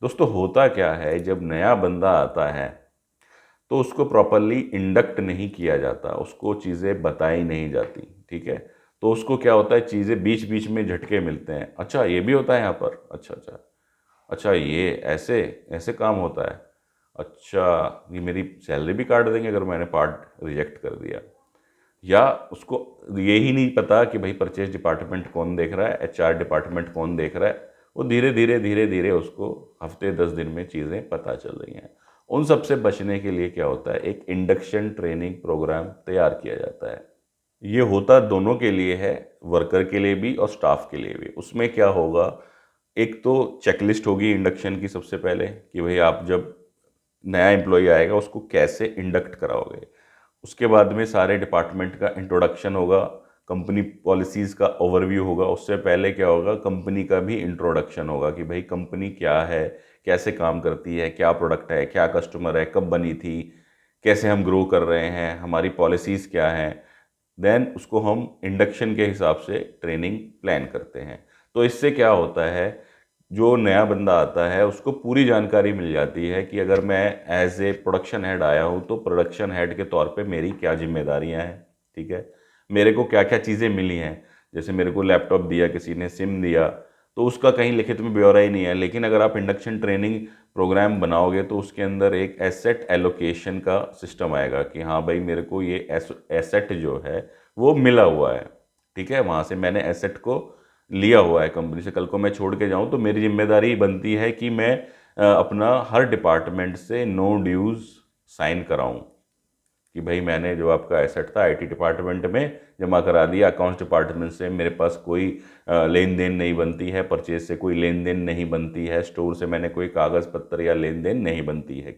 दोस्तों होता क्या है, जब नया बंदा आता है तो उसको प्रॉपरली इंडक्ट नहीं किया जाता, उसको चीज़ें बताई नहीं जाती। ठीक है, तो उसको क्या होता है, चीज़ें बीच बीच में झटके मिलते हैं। अच्छा ये भी होता है यहाँ पर, अच्छा अच्छा, अच्छा ये ऐसे ऐसे काम होता है, अच्छा ये मेरी सैलरी भी काट देंगे अगर मैंने पार्ट रिजेक्ट कर दिया। या उसको ये ही नहीं पता कि भाई परचेज डिपार्टमेंट कौन देख रहा है, एचआर डिपार्टमेंट कौन देख रहा है। वो धीरे धीरे उसको हफ्ते 10 दिन में चीज़ें पता चल रही हैं। उन सब से बचने के लिए क्या होता है, एक इंडक्शन ट्रेनिंग प्रोग्राम तैयार किया जाता है। ये होता दोनों के लिए है, वर्कर के लिए भी और स्टाफ के लिए भी। उसमें क्या होगा, एक तो चेकलिस्ट होगी इंडक्शन की सबसे पहले, कि भाई आप जब नया एम्प्लॉय आएगा उसको कैसे इंडक्ट कराओगे। उसके बाद में सारे डिपार्टमेंट का इंट्रोडक्शन होगा, कंपनी पॉलिसीज़ का ओवरव्यू होगा। उससे पहले क्या होगा, कंपनी का भी इंट्रोडक्शन होगा कि भाई कंपनी क्या है, कैसे काम करती है, क्या प्रोडक्ट है, क्या कस्टमर है, कब बनी थी, कैसे हम ग्रो कर रहे हैं, हमारी पॉलिसीज़ क्या हैं। देन उसको हम इंडक्शन के हिसाब से ट्रेनिंग प्लान करते हैं। तो इससे क्या होता है, जो नया बंदा आता है उसको पूरी जानकारी मिल जाती है कि अगर मैं एज ए प्रोडक्शन हेड आया हूँ तो प्रोडक्शन हेड के तौर पे मेरी क्या जिम्मेदारियाँ हैं। ठीक है, मेरे को क्या क्या चीज़ें मिली हैं। जैसे मेरे को लैपटॉप दिया, किसी ने सिम दिया, तो उसका कहीं लिखित में ब्यौरा ही नहीं है। लेकिन अगर आप इंडक्शन ट्रेनिंग प्रोग्राम बनाओगे तो उसके अंदर एक एसेट एलोकेशन का सिस्टम आएगा कि हाँ भाई मेरे को ये एसेट जो है वो मिला हुआ है। ठीक है, वहाँ से मैंने एसेट को लिया हुआ है कंपनी से, कल को मैं छोड़ के जाऊँ तो मेरी जिम्मेदारी बनती है कि मैं अपना हर डिपार्टमेंट से नो ड्यूज़ साइन कराऊँ कि भाई मैंने जो आपका एसेट था आईटी डिपार्टमेंट में जमा करा दिया, अकाउंट्स डिपार्टमेंट से मेरे पास कोई लेन देन नहीं बनती है, परचेज से कोई लेन देन नहीं बनती है, स्टोर से मैंने कोई कागज़ पत्र या लेन देन नहीं बनती है।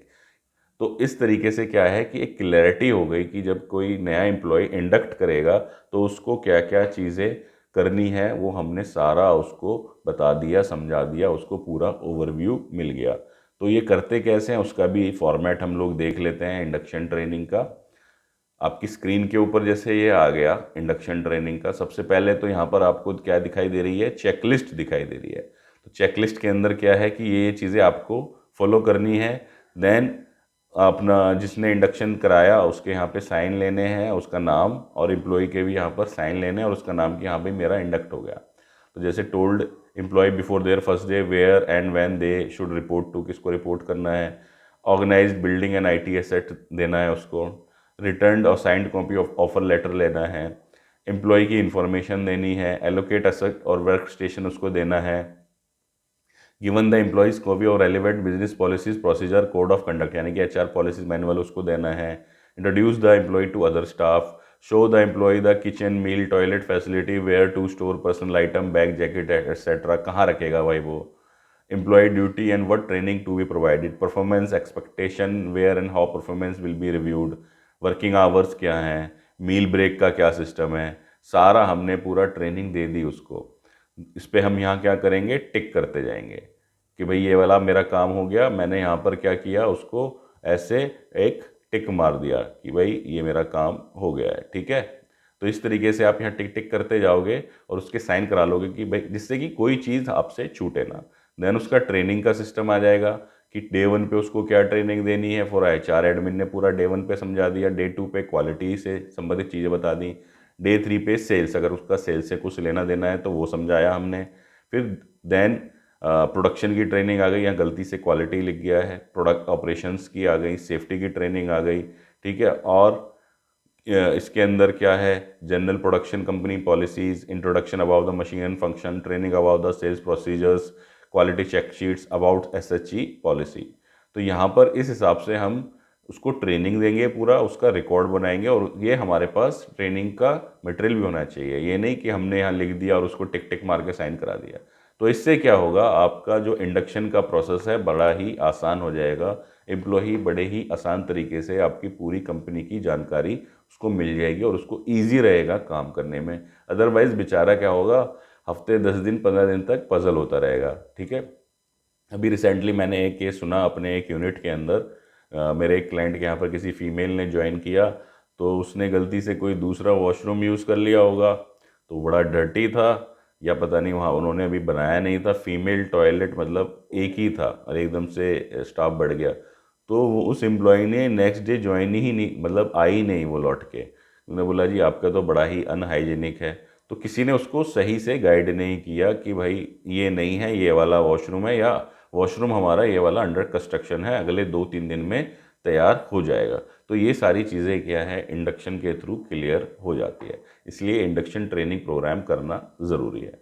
तो इस तरीके से क्या है कि एक क्लैरिटी हो गई कि जब कोई नया एम्प्लॉय इंडक्ट करेगा तो उसको क्या क्या चीज़ें करनी है वो हमने सारा उसको बता दिया, समझा दिया, उसको पूरा ओवरव्यू मिल गया। तो ये करते कैसे हैं उसका भी फॉर्मेट हम लोग देख लेते हैं इंडक्शन ट्रेनिंग का। आपकी स्क्रीन के ऊपर जैसे ये आ गया इंडक्शन ट्रेनिंग का, सबसे पहले तो यहाँ पर आपको क्या दिखाई दे रही है, चेकलिस्ट दिखाई दे रही है। तो चेकलिस्ट के अंदर क्या है कि ये चीज़ें आपको फॉलो करनी है। देन अपना जिसने इंडक्शन कराया उसके यहाँ पे साइन लेने हैं, उसका नाम, और एम्प्लॉय के भी यहाँ पर साइन लेने हैं और उसका नाम कि हाँ भाई मेरा इंडक्ट हो गया। तो जैसे told employee before there first day where and when they should report to, किसको रिपोर्ट करना है, organised building and IT asset देना है उसको, रिटर्न और signed copy of offer letter लेना है, एम्प्लॉय की इंफॉर्मेशन देनी है, एलोकेट एसेट और वर्क स्टेशन उसको देना है, गिवन द एम्प्लॉइज कॉपी और relevant business policies procedure code of conduct यानी कि एचआर पॉलिसीज मैनुअल उसको देना है, introduce the employee to other staff, show the employee the kitchen meal toilet facility where to store personal item bag jacket etcetera, कहाँ रखेगा भाई वो, employee duty and what training to be provided, performance expectation where and how performance will be reviewed, working hours क्या हैं, मील break का क्या system है, सारा हमने पूरा ट्रेनिंग दे दी उसको। इस पे हम यहाँ क्या करेंगे, टिक करते जाएंगे कि भाई ये वाला मेरा काम हो गया, मैंने यहाँ पर क्या किया, उसको ऐसे एक टिक मार दिया कि भाई ये मेरा काम हो गया है। ठीक है, तो इस तरीके से आप यहाँ टिक टिक करते जाओगे और उसके साइन करा लोगे कि भाई जिससे कि कोई चीज़ आपसे छूटे ना। देन उसका ट्रेनिंग का सिस्टम आ जाएगा कि डे 1 पे उसको क्या ट्रेनिंग देनी है, फॉर एचआर एडमिन ने पूरा डे 1 पे समझा दिया, डे 2 पे क्वालिटी से संबंधित चीज़ें बता दी, डे 3 पे सेल्स, अगर उसका सेल्स से कुछ लेना देना है तो वो समझाया हमने। फिर देन प्रोडक्शन की ट्रेनिंग आ गई, यहाँ गलती से क्वालिटी लिख गया है, प्रोडक्ट ऑपरेशंस की आ गई, सेफ्टी की ट्रेनिंग आ गई। ठीक है, और इसके अंदर क्या है, general production company policies, introduction about the machine and function, training about the sales procedures, quality check sheets about SHE policy. तो यहाँ पर इस हिसाब से हम उसको ट्रेनिंग देंगे, पूरा उसका रिकॉर्ड बनाएंगे, और ये हमारे पास ट्रेनिंग का मटेरियल भी होना चाहिए। ये नहीं कि हमने यहाँ लिख दिया और उसको टिक टिक मार के साइन करा दिया। तो इससे क्या होगा, आपका जो इंडक्शन का प्रोसेस है बड़ा ही आसान हो जाएगा। एम्प्लॉई बड़े ही आसान तरीके से आपकी पूरी कंपनी की जानकारी उसको मिल जाएगी और उसको ईजी रहेगा काम करने में। अदरवाइज बेचारा क्या होगा, हफ्ते 10 दिन 15 दिन तक पजल होता रहेगा। ठीक है, अभी रिसेंटली मैंने एक केस सुना अपने एक यूनिट के अंदर। मेरे एक क्लाइंट के यहाँ पर किसी फीमेल ने ज्वाइन किया, तो उसने गलती से कोई दूसरा वॉशरूम यूज़ कर लिया होगा, तो बड़ा डर्टी था। या पता नहीं वहाँ उन्होंने अभी बनाया नहीं था, फीमेल टॉयलेट मतलब एक ही था और एकदम से स्टाफ बढ़ गया, तो उस एम्प्लॉय ने नेक्स्ट डे ज्वाइन ही नहीं, मतलब आई नहीं वो लौट के। उन्होंने बोला जी आपका तो बड़ा ही अनहाइजीनिक है। तो किसी ने उसको सही से गाइड नहीं किया कि भाई ये नहीं है, ये वाला वॉशरूम है, या वॉशरूम हमारा ये वाला अंडर कंस्ट्रक्शन है, अगले 2-3 दिन में तैयार हो जाएगा। तो ये सारी चीज़ें क्या है इंडक्शन के थ्रू क्लियर हो जाती है, इसलिए इंडक्शन ट्रेनिंग प्रोग्राम करना ज़रूरी है।